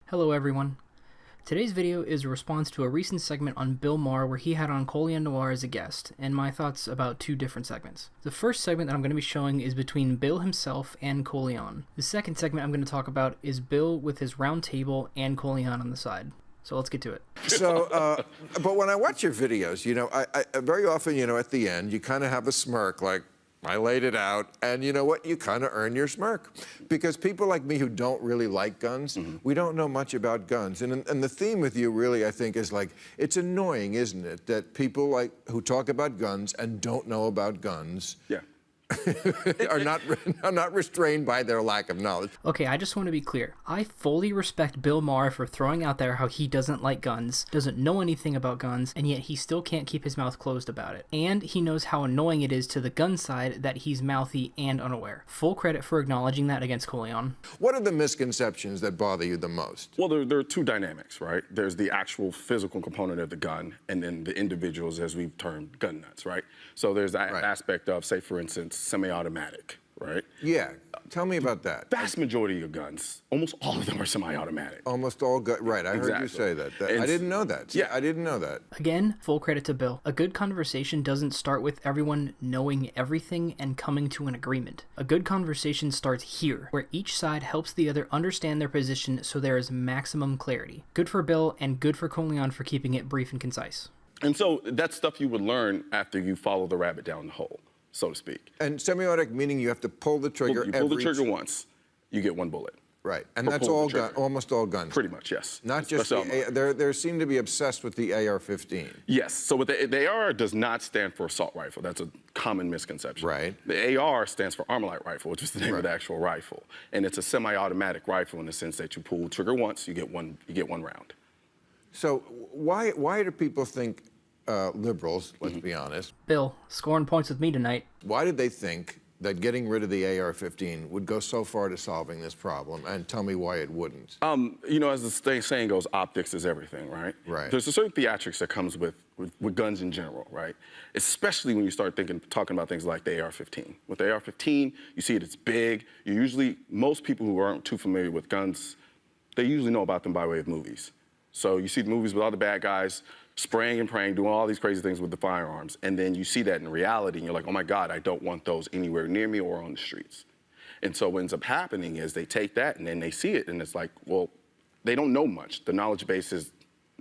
Hello everyone. Today's video is a response to a recent segment on Bill Maher where he had on Colion Noir as a guest, and my thoughts about two different segments. The first segment that I'm going to be showing is between Bill himself and Colion. The second segment I'm going to talk about is Bill with his round table and Colion on the side. So let's get to it. So, but when I watch your videos, you know, I very often, you know, at the end, you kind of have a smirk like, I laid it out, and you know what? You kind of earn your smirk. Because people like me who don't really like guns, we don't know much about guns. And the theme with you really, I think, is like, it's annoying, isn't it? That people like who talk about guns and don't know about guns are not restrained by their lack of knowledge. Okay, I just want to be clear. I fully respect Bill Maher for throwing out there how he doesn't like guns, doesn't know anything about guns, and yet he still can't keep his mouth closed about it. And he knows how annoying it is to the gun side that he's mouthy and unaware. Full credit for acknowledging that against Colion. What are the misconceptions that bother you the most? Well, there are two dynamics, right? There's the actual physical component of the gun, and then the individuals, as we've termed, gun nuts, right? So there's that aspect of, say, for instance, semi-automatic, right? Yeah, tell me about that. Vast majority of guns, almost all of them are semi-automatic. Almost all guns, right, I heard you say that. I didn't know that. Yeah, I didn't know that. Again, full credit to Bill. A good conversation doesn't start with everyone knowing everything and coming to an agreement. A good conversation starts here, where each side helps the other understand their position so there is maximum clarity. Good for Bill and good for Colion for keeping it brief and concise. And so that's stuff you would learn after you follow the rabbit down the hole, so to speak. And semi-automatic meaning you have to pull the trigger You pull the trigger once, you get one bullet. Right, and that's all almost all guns. Pretty much, yes. Not just they seem to be obsessed with the AR-15. Yes, so with the AR does not stand for assault rifle. That's a common misconception. Right. The AR stands for Armalite rifle, which is the name of the actual rifle, and it's a semi-automatic rifle in the sense that you pull the trigger once, you get one round. So why do people think liberals, let's be honest. Bill, scoring points with me tonight. Why did they think that getting rid of the AR-15 would go so far to solving this problem? And tell me why it wouldn't. You know, as the saying goes, optics is everything, right? Right. There's a certain theatrics that comes with guns in general, right? Especially when you start talking about things like the AR-15. With the AR-15, you see it's big. Most people who aren't too familiar with guns, they usually know about them by way of movies. So you see the movies with all the bad guys spraying and praying, doing all these crazy things with the firearms, and then you see that in reality, and you're like, oh my God, I don't want those anywhere near me or on the streets. And so what ends up happening is they take that and then they see it, and it's like, well, they don't know much. The knowledge base is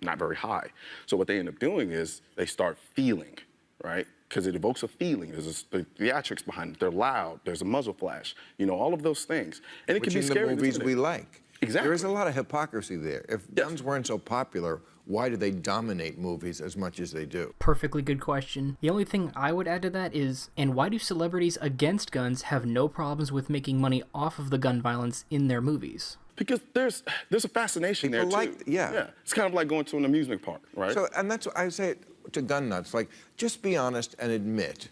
not very high. So what they end up doing is they start feeling, right? Because it evokes a feeling. There's the theatrics behind it. They're loud. There's a muzzle flash. You know, all of those things. And it can be scary. Which in the movies we like. Exactly. There is a lot of hypocrisy there. If guns weren't so popular, why do they dominate movies as much as they do? Perfectly good question. The only thing I would add to that is, and why do celebrities against guns have no problems with making money off of the gun violence in their movies? Because there's a fascination there, too. Yeah. It's kind of like going to an amusement park, right? So, and that's what I say to gun nuts, like, just be honest and admit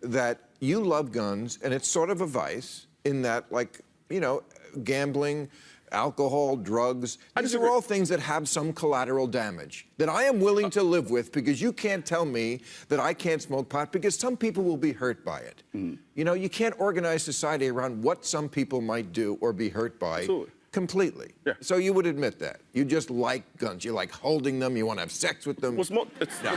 that you love guns, and it's sort of a vice in that, like, you know, gambling, alcohol, drugs, these are all things that have some collateral damage that I am willing to live with, because you can't tell me that I can't smoke pot, because some people will be hurt by it. You know, you can't organize society around what some people might do or be hurt by completely. Yeah. So you would admit that. You just like guns. You like holding them. You want to have sex with them. No, you don't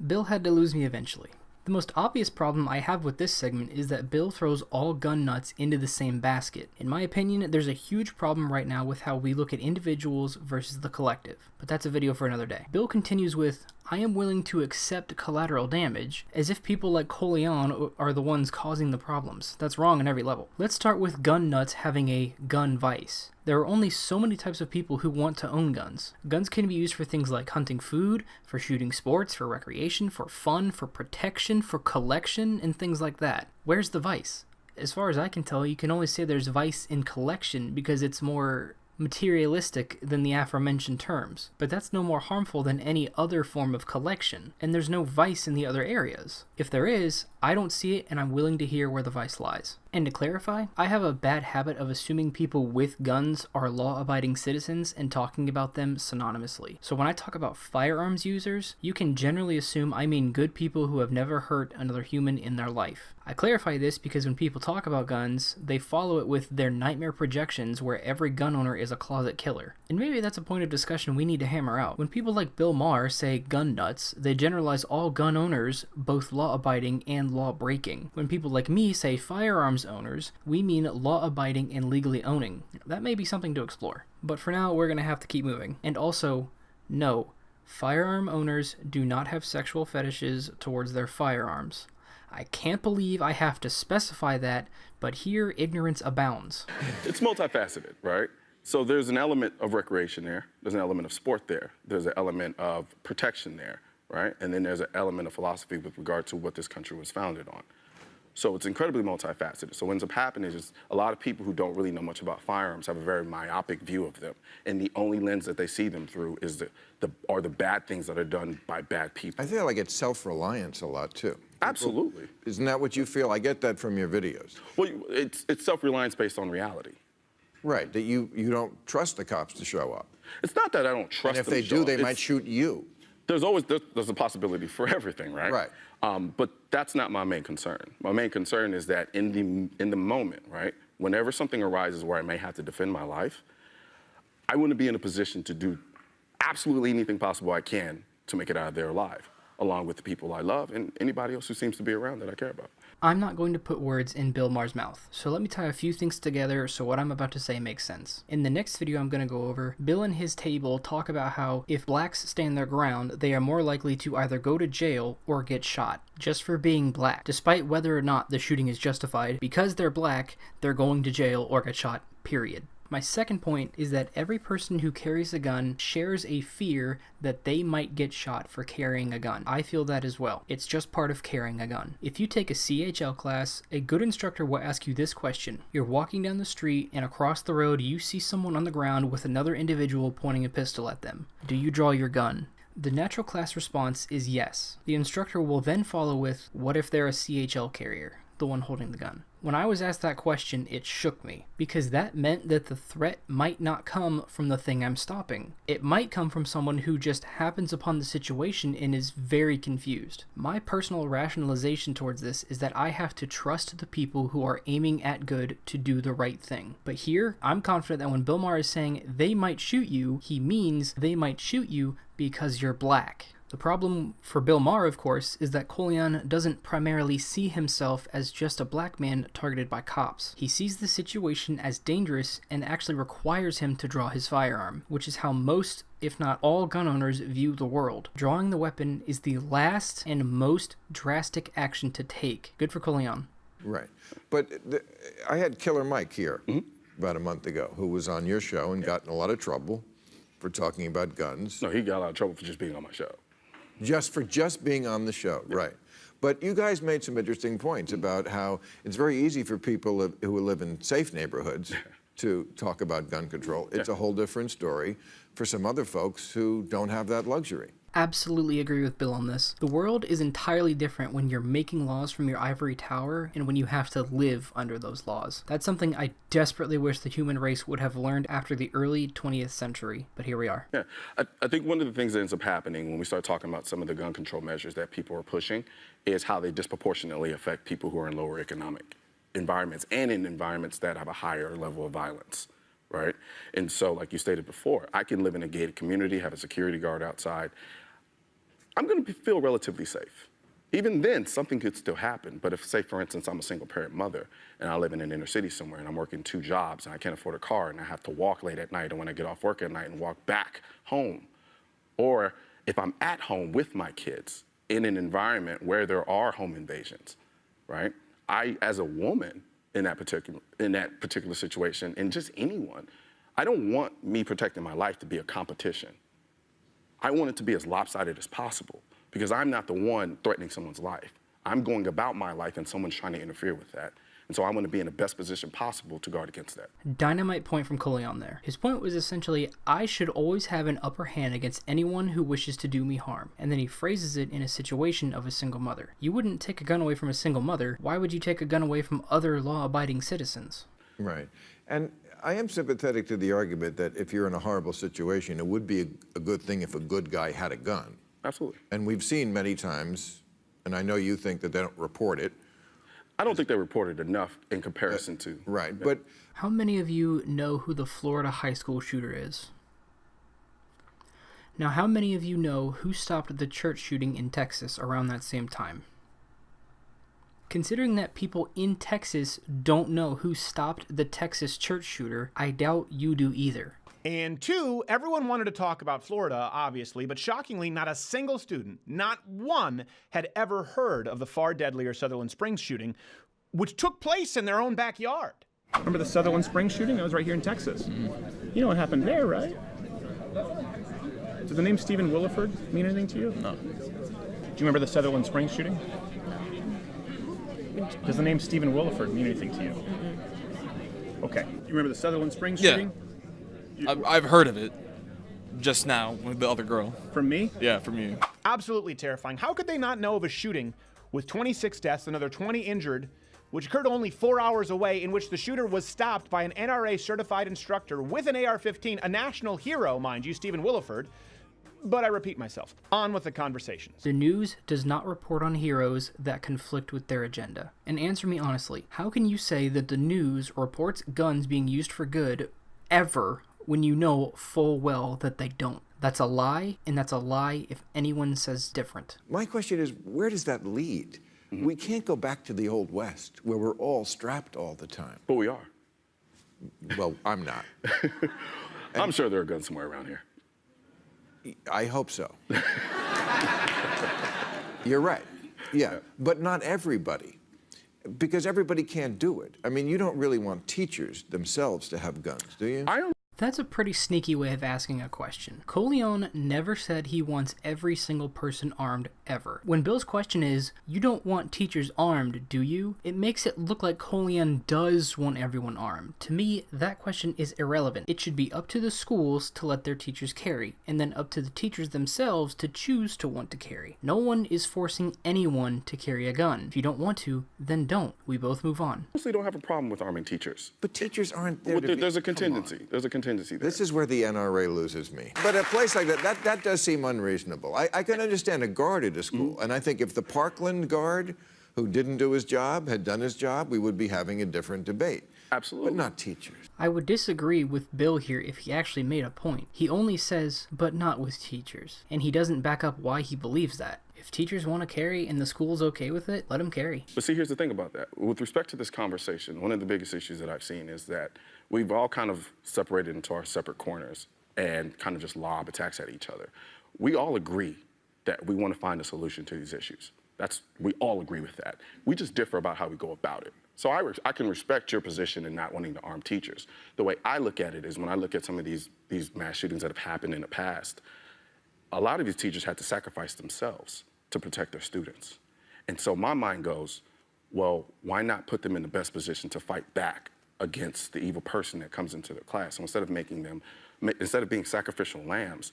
Bill had to lose me eventually. The most obvious problem I have with this segment is that Bill throws all gun nuts into the same basket. In my opinion, there's a huge problem right now with how we look at individuals versus the collective, but that's a video for another day. Bill continues with, I am willing to accept collateral damage, as if people like Colion are the ones causing the problems. That's wrong on every level. Let's start with gun nuts having a gun vice. There are only so many types of people who want to own guns. Guns can be used for things like hunting food, for shooting sports, for recreation, for fun, for protection, for collection, and things like that. Where's the vice? As far as I can tell, you can only say there's vice in collection because it's more materialistic than the aforementioned terms, but that's no more harmful than any other form of collection, and there's no vice in the other areas. If there is, I don't see it, and I'm willing to hear where the vice lies. And to clarify, I have a bad habit of assuming people with guns are law-abiding citizens and talking about them synonymously. So when I talk about firearms users, you can generally assume I mean good people who have never hurt another human in their life. I clarify this because when people talk about guns, they follow it with their nightmare projections where every gun owner is a closet killer. And maybe that's a point of discussion we need to hammer out. When people like Bill Maher say gun nuts, they generalize all gun owners, both law-abiding and law-breaking. When people like me say firearms owners, we mean law-abiding and legally owning. That may be something to explore. But for now, we're going to have to keep moving. And also, no, firearm owners do not have sexual fetishes towards their firearms. I can't believe I have to specify that, but here ignorance abounds. It's multifaceted, right? So there's an element of recreation there. There's an element of sport there. There's an element of protection there, right? And then there's an element of philosophy with regard to what this country was founded on. So it's incredibly multifaceted. So what ends up happening is a lot of people who don't really know much about firearms have a very myopic view of them. And the only lens that they see them through is the bad things that are done by bad people. I feel like it's self-reliance a lot, too. Absolutely. Isn't that what you feel? I get that from your videos. Well, it's self-reliance based on reality. Right, that you don't trust the cops to show up. It's not that I don't trust them. And if they do, they might shoot you. There's a possibility for everything, right? Right. But that's not my main concern. My main concern is that in the moment, right, whenever something arises where I may have to defend my life, I want to be in a position to do absolutely anything possible I can to make it out of there alive, along with the people I love and anybody else who seems to be around that I care about. I'm not going to put words in Bill Maher's mouth, so let me tie a few things together so what I'm about to say makes sense. In the next video I'm going to go over, Bill and his table talk about how if blacks stand their ground, they are more likely to either go to jail or get shot, just for being black. Despite whether or not the shooting is justified, because they're black, they're going to jail or get shot, period. My second point is that every person who carries a gun shares a fear that they might get shot for carrying a gun. I feel that as well. It's just part of carrying a gun. If you take a CHL class, a good instructor will ask you this question. You're walking down the street and across the road you see someone on the ground with another individual pointing a pistol at them. Do you draw your gun? The natural class response is yes. The instructor will then follow with, what if they're a CHL carrier, the one holding the gun? When I was asked that question, it shook me, because that meant that the threat might not come from the thing I'm stopping. It might come from someone who just happens upon the situation and is very confused. My personal rationalization towards this is that I have to trust the people who are aiming at good to do the right thing. But here, I'm confident that when Bill Maher is saying they might shoot you, he means they might shoot you because you're black. The problem for Bill Maher, of course, is that Colion doesn't primarily see himself as just a black man targeted by cops. He sees the situation as dangerous and actually requires him to draw his firearm, which is how most, if not all, gun owners view the world. Drawing the weapon is the last and most drastic action to take. Good for Colion. Right. But I had Killer Mike here about a month ago, who was on your show and got in a lot of trouble for talking about guns. No, he got a lot of trouble for just being on my show. Just being on the show, right. But you guys made some interesting points about how it's very easy for people who live in safe neighborhoods to talk about gun control. It's a whole different story for some other folks who don't have that luxury. Absolutely agree with Bill on this. The world is entirely different when you're making laws from your ivory tower and when you have to live under those laws. That's something I desperately wish the human race would have learned after the early 20th century, but here we are. Yeah, I think one of the things that ends up happening when we start talking about some of the gun control measures that people are pushing is how they disproportionately affect people who are in lower economic environments and in environments that have a higher level of violence. Right? And so, like you stated before, I can live in a gated community, have a security guard outside. I'm going to feel relatively safe. Even then, something could still happen. But if, say, for instance, I'm a single-parent mother and I live in an inner city somewhere and I'm working 2 jobs and I can't afford a car and I have to walk late at night and when I get off work at night and walk back home, or if I'm at home with my kids in an environment where there are home invasions, right? I, as a woman in that particular situation, and just anyone, I don't want me protecting my life to be a competition. I want it to be as lopsided as possible because I'm not the one threatening someone's life. I'm going about my life and someone's trying to interfere with that. And so I want to be in the best position possible to guard against that. Dynamite point from Colion there. His point was essentially, I should always have an upper hand against anyone who wishes to do me harm. And then he phrases it in a situation of a single mother. You wouldn't take a gun away from a single mother. Why would you take a gun away from other law-abiding citizens? Right. And I am sympathetic to the argument that if you're in a horrible situation, it would be a good thing if a good guy had a gun. Absolutely. And we've seen many times, and I know you think that they don't report it. I don't think they reported enough in comparison to. Right, but How many of you know who the Florida high school shooter is? Now, how many of you know who stopped the church shooting in Texas around that same time? Considering that people in Texas don't know who stopped the Texas church shooter, I doubt you do either. And two, everyone wanted to talk about Florida, obviously, but shockingly, not a single student, not one, had ever heard of the far deadlier Sutherland Springs shooting, which took place in their own backyard. Remember the Sutherland Springs shooting? That was right here in Texas. You know what happened there, right? Does the name Stephen Williford mean anything to you? No. Do you remember the Sutherland Springs shooting? Does the name Stephen Williford mean anything to you? Okay. You remember the Sutherland Springs shooting? I've heard of it just now with the other girl. From me? Yeah, from you. Absolutely terrifying. How could they not know of a shooting with 26 deaths, another 20 injured, which occurred only 4 hours away, in which the shooter was stopped by an NRA-certified instructor with an AR-15, a national hero, mind you, Stephen Williford. But I repeat myself. On with the conversations. The news does not report on heroes that conflict with their agenda. And answer me honestly, how can you say that the news reports guns being used for good ever when you know full well that they don't? That's a lie, and that's a lie if anyone says different. my question is, where does that lead? We can't go back to the Old West, where we're all strapped all the time. But we are. Well, I'm not. I'm sure there are guns somewhere around here. I hope so. You're right. Yeah, but not everybody. Because everybody can't do it. I mean, you don't really want teachers themselves to have guns, do you? I don't. That's a pretty sneaky way of asking a question. Colion never said he wants every single person armed ever. When Bill's question is, you don't want teachers armed, do you? It makes it look like Colion does want everyone armed. To me, that question is irrelevant. It should be up to the schools to let their teachers carry, and then up to the teachers themselves to choose to want to carry. No one is forcing anyone to carry a gun. If you don't want to, then don't. We both move on. Honestly, don't have a problem with arming teachers. But teachers aren't there Well, to be... there's a Come on. contingency. There's a contingency there. This is where the NRA loses me. But a place like that does seem unreasonable. I can understand a guard at a school, and I think if the Parkland guard who didn't do his job had done his job, we would be having a different debate. Absolutely. But not teachers. I would disagree with Bill here if he actually made a point. He only says, but not with teachers. And he doesn't back up why he believes that. If teachers want to carry and the school's okay with it, let them carry. But see, here's the thing about that. With respect to this conversation, one of the biggest issues that I've seen is that we've all kind of separated into our separate corners and kind of just lob attacks at each other. We all agree that we want to find a solution to these issues. We all agree with that. We just differ about how we go about it. So I can respect your position in not wanting to arm teachers. The way I look at it is when I look at some of these mass shootings that have happened in the past, a lot of these teachers had to sacrifice themselves to protect their students. And so my mind goes, well, why not put them in the best position to fight back against the evil person that comes into their class? So instead of being sacrificial lambs,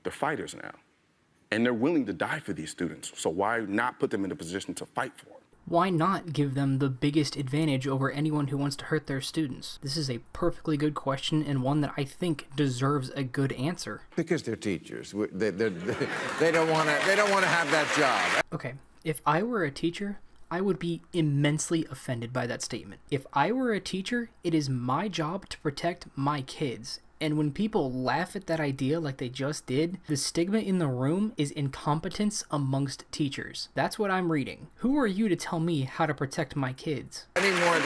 they're fighters now. And they're willing to die for these students. So why not put them in a position to fight for them? Why not give them the biggest advantage over anyone who wants to hurt their students? This is a perfectly good question and one that I think deserves a good answer. Because they're teachers. They don't want to have that job. Okay, if I were a teacher, I would be immensely offended by that statement. If I were a teacher, it is my job to protect my kids. And when people laugh at that idea like they just did, the stigma in the room is incompetence amongst teachers. That's what I'm reading. Who are you to tell me how to protect my kids? Any more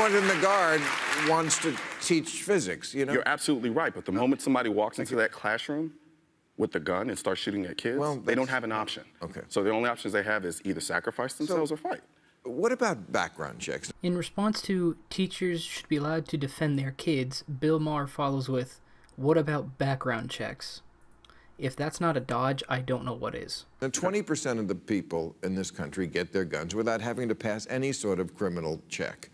than the guard wants to teach physics, you know? You're absolutely right, but the moment somebody walks into that classroom with the gun and starts shooting at kids, they don't have an option. Okay. So the only options they have is either sacrifice themselves or fight. What about background checks? In response to teachers should be allowed to defend their kids, Bill Maher follows with, what about background checks? If that's not a dodge, I don't know what is. Now, 20% of the people in this country get their guns without having to pass any sort of criminal check.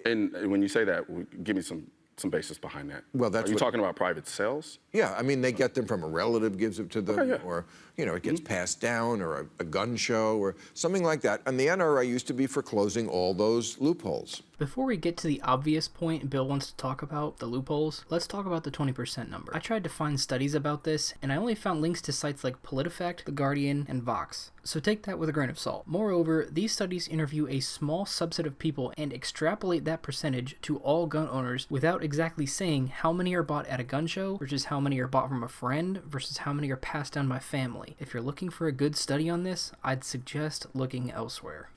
And when you say that, give me some basis behind that. Well, that's Are you talking about private sales? Yeah, I mean, they get them from a relative gives it to them, Okay, yeah. or, you know, it gets passed down, or a gun show, or something like that. And the NRA used to be for closing all those loopholes. Before we get to the obvious point Bill wants to talk about, the loopholes, let's talk about the 20% number. I tried to find studies about this, and I only found links to sites like PolitiFact, The Guardian, and Vox. So take that with a grain of salt. Moreover, these studies interview a small subset of people and extrapolate that percentage to all gun owners without exactly saying how many are bought at a gun show versus how many are bought from a friend versus how many are passed down by family. If you're looking for a good study on this, I'd suggest looking elsewhere.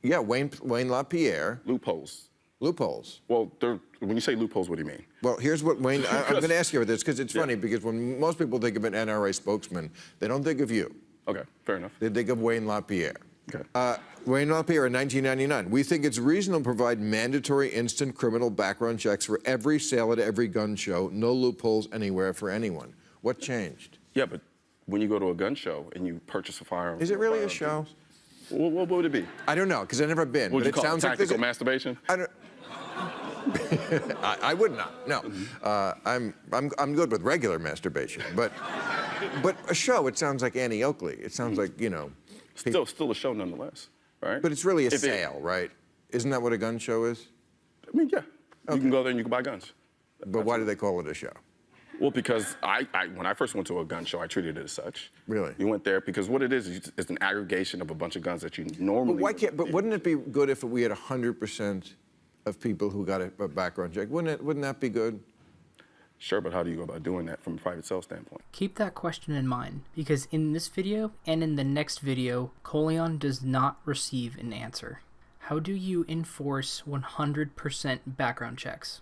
Yeah, Wayne LaPierre. Loopholes. Loopholes. Well, when you say loopholes, what do you mean? Well, here's what Wayne, I'm going to ask you about this because it's funny, because when most people think of an NRA spokesman, they don't think of you. Okay, fair enough. They think of Wayne LaPierre. Okay. Wayne LaPierre in 1999. We think it's reasonable to provide mandatory instant criminal background checks for every sale at every gun show. No loopholes anywhere for anyone. What changed? Yeah, but when you go to a gun show and you purchase a firearm... Is it really a show? What would it be? I don't know, because I've never been. Would you it call it sounds tactical like masturbation? I don't. I would not. No, I'm good with regular masturbation, but a show. It sounds like Annie Oakley. It sounds like, you know. Still a show nonetheless, right? But it's really a sale, right? Isn't that what a gun show is? I mean, yeah. Okay. You can go there and you can buy guns. But why do they call it a show? Well, because when I first went to a gun show, I treated it as such. Really? You went there because what it is it's an aggregation of a bunch of guns that you normally... But why can't? But wouldn't it be good if we had 100% of people who got a background check? Wouldn't that be good? Sure, but how do you go about doing that from a private sales standpoint? Keep that question in mind, because in this video and in the next video, Colion does not receive an answer. How do you enforce 100% background checks?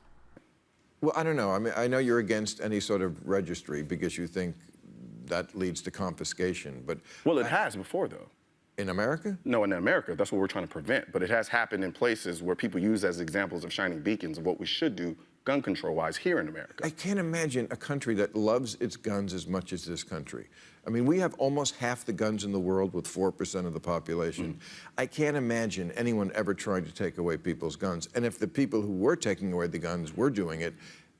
Well, I don't know. I mean, I know you're against any sort of registry because you think that leads to confiscation, but... Well, it has before, though. In America? No, in America. That's what we're trying to prevent. But it has happened in places where people use as examples of shining beacons of what we should do gun control-wise here in America. I can't imagine a country that loves its guns as much as this country. I mean, we have almost half the guns in the world with 4% of the population. I can't imagine anyone ever trying to take away people's guns. And if the people who were taking away the guns were doing it,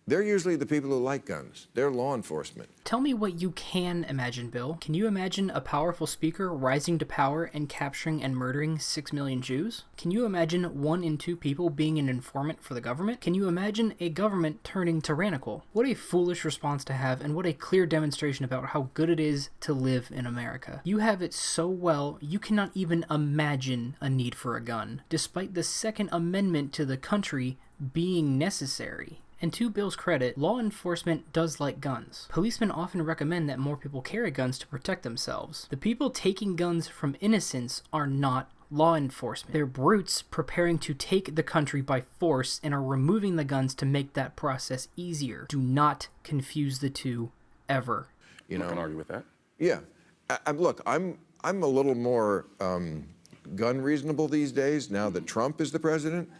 they're usually the people who like guns. They're law enforcement. Tell me what you can imagine, Bill. Can you imagine a powerful speaker rising to power and capturing and murdering 6 million Jews? Can you imagine 1 in 2 people being an informant for the government? Can you imagine a government turning tyrannical? What a foolish response to have, and what a clear demonstration about how good it is to live in America. You have it so well, you cannot even imagine a need for a gun, despite the Second Amendment to the country being necessary. And to Bill's credit, law enforcement does like guns. Policemen often recommend that more people carry guns to protect themselves. The people taking guns from innocents are not law enforcement. They're brutes preparing to take the country by force and are removing the guns to make that process easier. Do not confuse the two, ever. You know, I can argue with that. Yeah. Look, I'm a little more gun reasonable these days now that Trump is the president.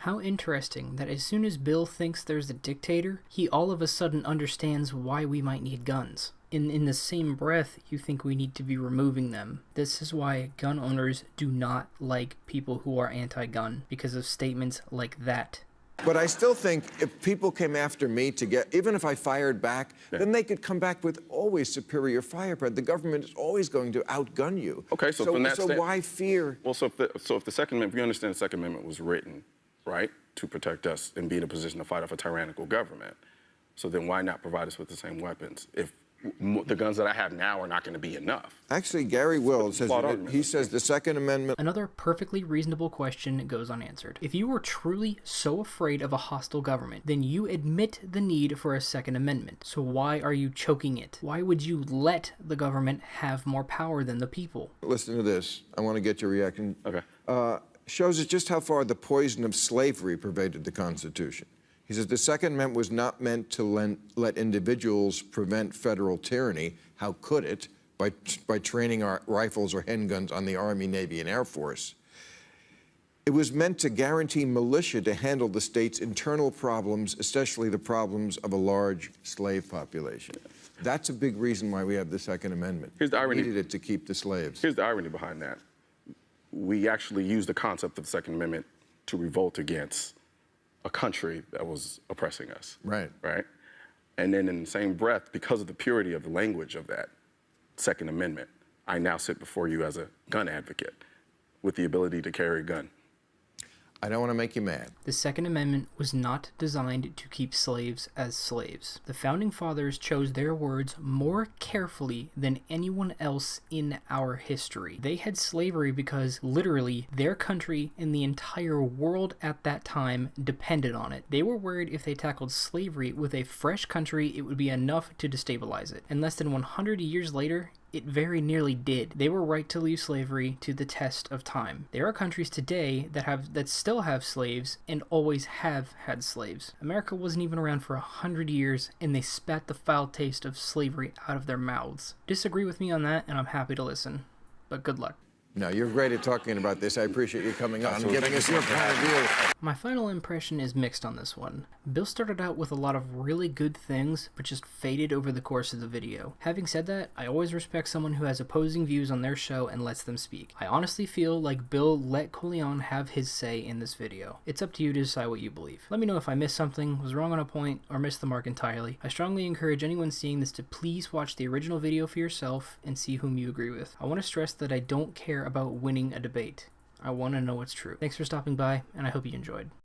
How interesting that as soon as Bill thinks there's a dictator, he all of a sudden understands why we might need guns. In the same breath, you think we need to be removing them. This is why gun owners do not like people who are anti-gun, because of statements like that. But I still think if people came after me to get, even if I fired back, then they could come back with always superior firepower. The government is always going to outgun you. Okay, so from that why fear? Well, so if the Second Amendment, if you understand the Second Amendment was written, right, to protect us and be in a position to fight off a tyrannical government, so then why not provide us with the same weapons if the guns that I have now are not going to be enough? Actually, Gary Will says, he says the Second Amendment... Another perfectly reasonable question goes unanswered. If you were truly so afraid of a hostile government, then you admit the need for a Second Amendment. So why are you choking it? Why would you let the government have more power than the people? Listen to this. I want to get your reaction. Okay. Shows us just how far the poison of slavery pervaded the Constitution. He says the Second Amendment was not meant to let individuals prevent federal tyranny. How could it? By training our rifles or handguns on the Army, Navy, and Air Force. It was meant to guarantee militia to handle the state's internal problems, especially the problems of a large slave population. That's a big reason why we have the Second Amendment. Here's the irony. We needed it to keep the slaves. Here's the irony behind that. We actually used the concept of the Second Amendment to revolt against a country that was oppressing us. Right. Right? And then in the same breath, because of the purity of the language of that Second Amendment, I now sit before you as a gun advocate with the ability to carry a gun. I don't want to make you mad. The Second Amendment was not designed to keep slaves as slaves. The Founding Fathers chose their words more carefully than anyone else in our history. They had slavery because literally their country and the entire world at that time depended on it. They were worried if they tackled slavery with a fresh country, it would be enough to destabilize it. And less than 100 years later, it very nearly did. They were right to leave slavery to the test of time. There are countries today that still have slaves and always have had slaves. America wasn't even around for 100 years and they spat the foul taste of slavery out of their mouths. Disagree with me on that and I'm happy to listen. But good luck. No, you're great at talking about this. I appreciate you coming on and giving us your point of view. My final impression is mixed on this one. Bill started out with a lot of really good things, but just faded over the course of the video. Having said that, I always respect someone who has opposing views on their show and lets them speak. I honestly feel like Bill let Colion have his say in this video. It's up to you to decide what you believe. Let me know if I missed something, was wrong on a point, or missed the mark entirely. I strongly encourage anyone seeing this to please watch the original video for yourself and see whom you agree with. I want to stress that I don't care about winning a debate. I want to know what's true. Thanks for stopping by, and I hope you enjoyed.